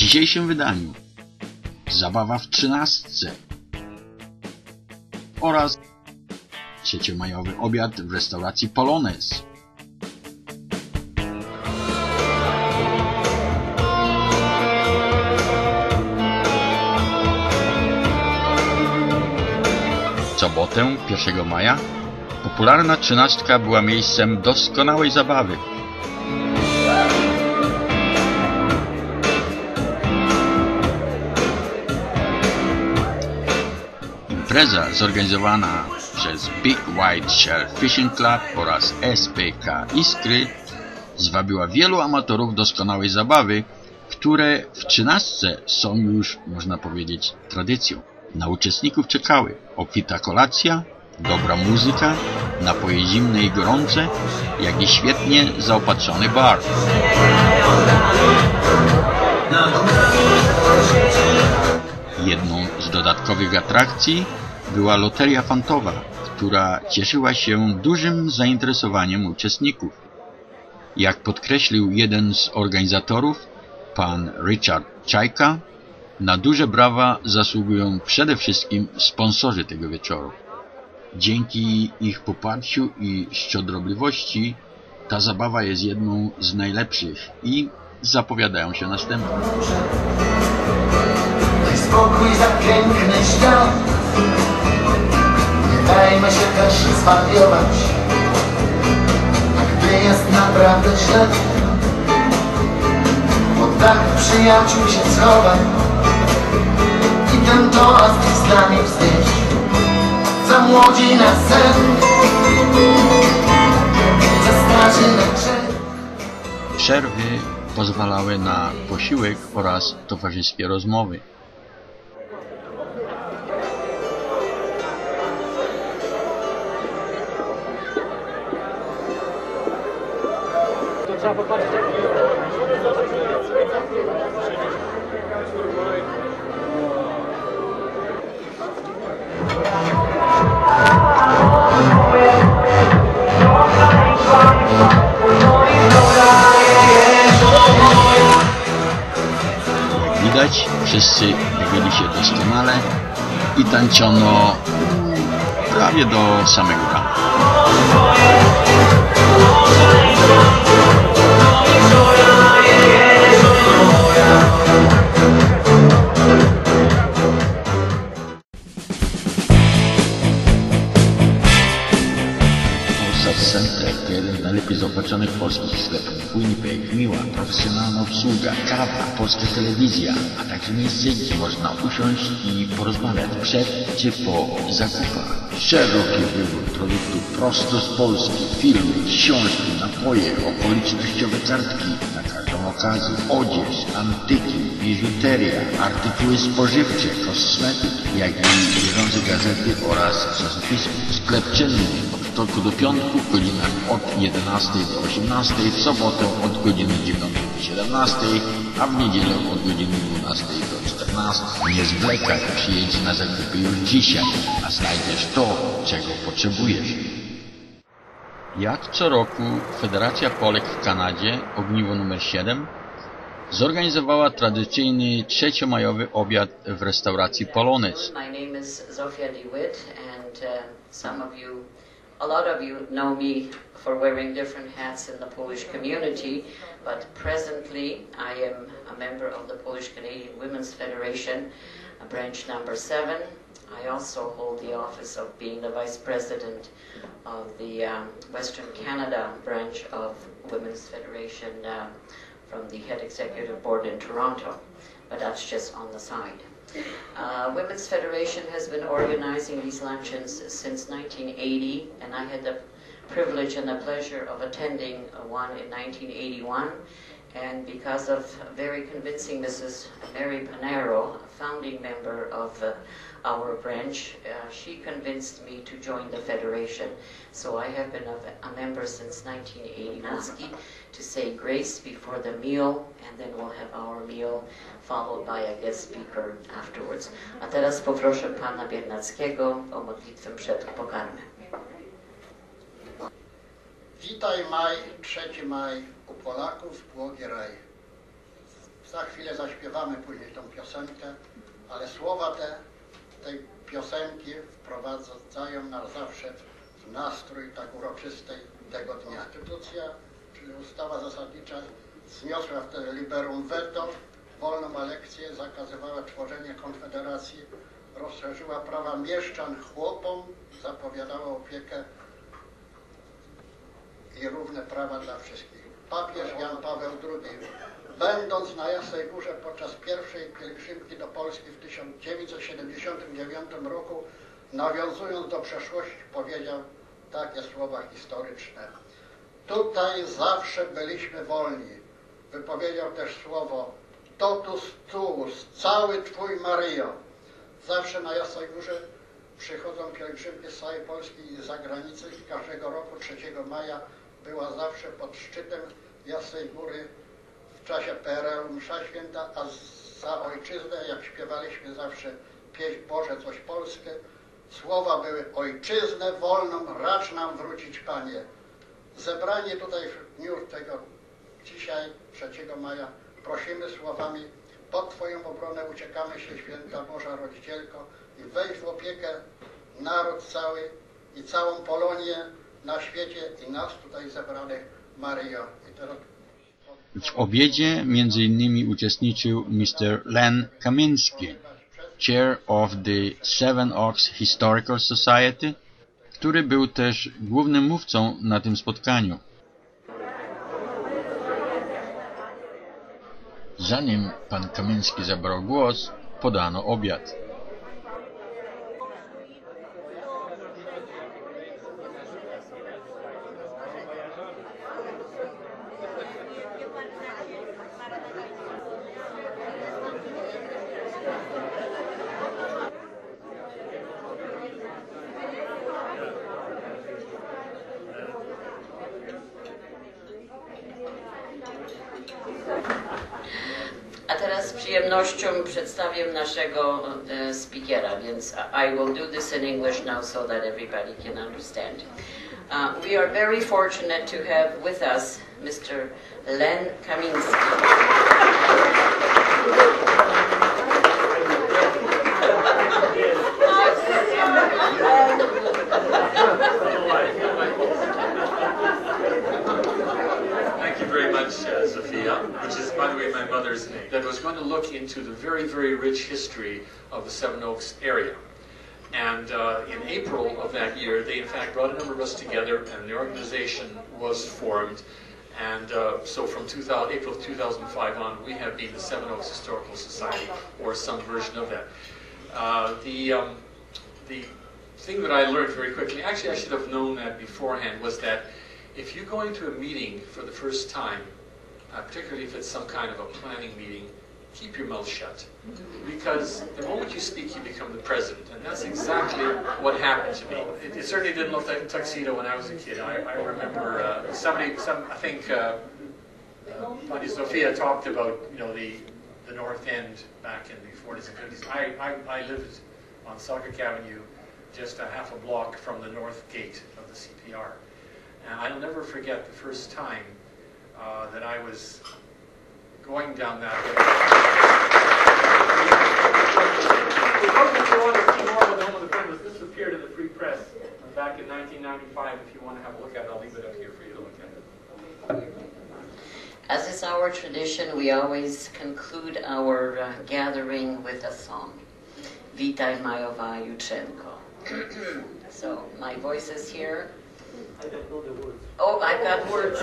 dzisiejszym wydaniu zabawa w 13 oraz trzeciomajowy obiad w restauracji Polonez. W sobotę 1 maja popularna 13 była miejscem doskonałej zabawy. Impreza zorganizowana przez Big Whiteshell Fishing Club oraz SPK Iskry zwabiła wielu amatorów doskonałej zabawy, które w 13 są już, można powiedzieć, tradycją. Na uczestników czekały obfita kolacja, dobra muzyka, napoje zimne i gorące, jak i świetnie zaopatrzony bar. Jedną z dodatkowych atrakcji była loteria fantowa, która cieszyła się dużym zainteresowaniem uczestników. Jak podkreślił jeden z organizatorów, pan Richard Czajka, na duże brawa zasługują przede wszystkim sponsorzy tego wieczoru. Dzięki ich poparciu i szczodrobliwości ta zabawa jest jedną z najlepszych i zapowiadają się następne. Daj spokój za piękny świat, nie dajmy się też zwariować, a gdy jest naprawdę źle, pod dach przyjaciół się schowaj i ten toast z nami wznieść. Za młodzi na sen, za starzy na grzech. Przerwy pozwalały na posiłek oraz towarzyskie rozmowy. Widać, wszyscy bawili się doskonale i tańczono prawie do samego rana. To jeden z najlepiej zaopatrzonych polskich sklepów w Winnipeg. Miła, profesjonalna obsługa, kawa, polska telewizja, a także miejsce, gdzie można usiąść i porozmawiać przed czy po zakupach. Szeroki wybór produktów prosto z Polski, filmy, książki, napoje, okolicznościowe kartki na każdą okazję, odzież, antyki, biżuteria, artykuły spożywcze, kosmetyki, jak i bieżące gazety oraz czasopisma. Sklep czynny od wtorku do piątku w godzinach od 11 do 18, w sobotę od godziny 9 do 17, a w niedzielę od godziny 12 do 14. Nie zwlekaj, przyjedź na zakupy już dzisiaj, a znajdziesz to, czego potrzebujesz. Jak co roku Federacja Polek w Kanadzie, ogniwo nr 7, zorganizowała tradycyjny trzeciomajowy obiad w restauracji Polonez. My name is a lot of you know me for wearing different hats in the Polish community, but presently I am a member of the Polish-Canadian Women's Federation, branch number 7. I also hold the office of being the Vice President of the Western Canada branch of Women's Federation from the Head Executive Board in Toronto, but that's just on the side. Women's Federation has been organizing these luncheons since 1980, and I had the privilege and the pleasure of attending one in 1981. And because of very convincing Mrs. Mary Panero, a founding member of our branch, she convinced me to join the Federation. So I have been a member since 1981. To say grace before the meal, and then we'll have our meal followed by a guest speaker afterwards. A teraz poproszę pana Biernackiego o modlitwę przed pokarmem. Witaj maj, 3 maj, u Polaków błogi raj. Za chwilę zaśpiewamy później tą piosenkę, ale słowa tej piosenki wprowadzają nas zawsze w nastrój tak uroczysty tego dnia. Konstytucja, czyli ustawa zasadnicza, zniosła wtedy liberum veto, wolną elekcję, zakazywała tworzenia konfederacji, rozszerzyła prawa mieszczan chłopom, zapowiadała opiekę i równe prawa dla wszystkich. Papież Jan Paweł II, będąc na Jasnej Górze podczas pierwszej pielgrzymki do Polski w 1979 roku, nawiązując do przeszłości, powiedział takie słowa historyczne. Tutaj zawsze byliśmy wolni. Wypowiedział też słowo totus tuus, cały Twój Maryjo. Zawsze na Jasnej Górze przychodzą pielgrzymki z całej Polski i z zagranicy i każdego roku 3 maja była zawsze pod szczytem Jasnej Góry w czasie PRL msza święta, a za ojczyznę, jak śpiewaliśmy zawsze pieśń Boże coś Polskie, słowa były ojczyznę wolną racz nam wrócić Panie. Zebranie tutaj w dniu tego dzisiaj 3 maja prosimy słowami pod Twoją obronę uciekamy się, Święta Boża Rodzicielko, i weź w opiekę naród cały i całą Polonię na świecie i nas tutaj zebranych, Maryjo. I teraz... W obiedzie między innymi uczestniczył Mr. Len Kamiński, Chair of the Seven Oaks Historical Society, który był też głównym mówcą na tym spotkaniu. Zanim pan Kamiński zabrał głos, podano obiad. A teraz z przyjemnością przedstawię naszego speakera, więc I will do this in English now so that everybody can understand. We are very fortunate to have with us Mr. Len Kamiński. Which is, by the way, my mother's name, that was going to look into the very, very rich history of the Seven Oaks area. And in April of that year, they in fact brought a number of us together, and the organization was formed. And so from April of 2005 on, we have been the Seven Oaks Historical Society, or some version of that. The thing that I learned very quickly, actually I should have known that beforehand, was that if you go into a meeting for the first time, particularly if it's some kind of a planning meeting, keep your mouth shut. Because the moment you speak, you become the president. And that's exactly what happened to me. It certainly didn't look like a tuxedo when I was a kid. I remember I think Pani Sofia talked about, you know, the North End back in the 40s and 50s. I lived on Selkirk Avenue, just a half a block from the north gate of the CPR. And I'll never forget the first time that I was going down that way. This appeared in the Free Press back in 1995. If you want to have a look at it, I'll leave it up here for you to look at it. As is our tradition, we always conclude our gathering with a song. Witaj Majowa Jutrzenko. So my voice is here. I don't know the words. Oh, I've got words.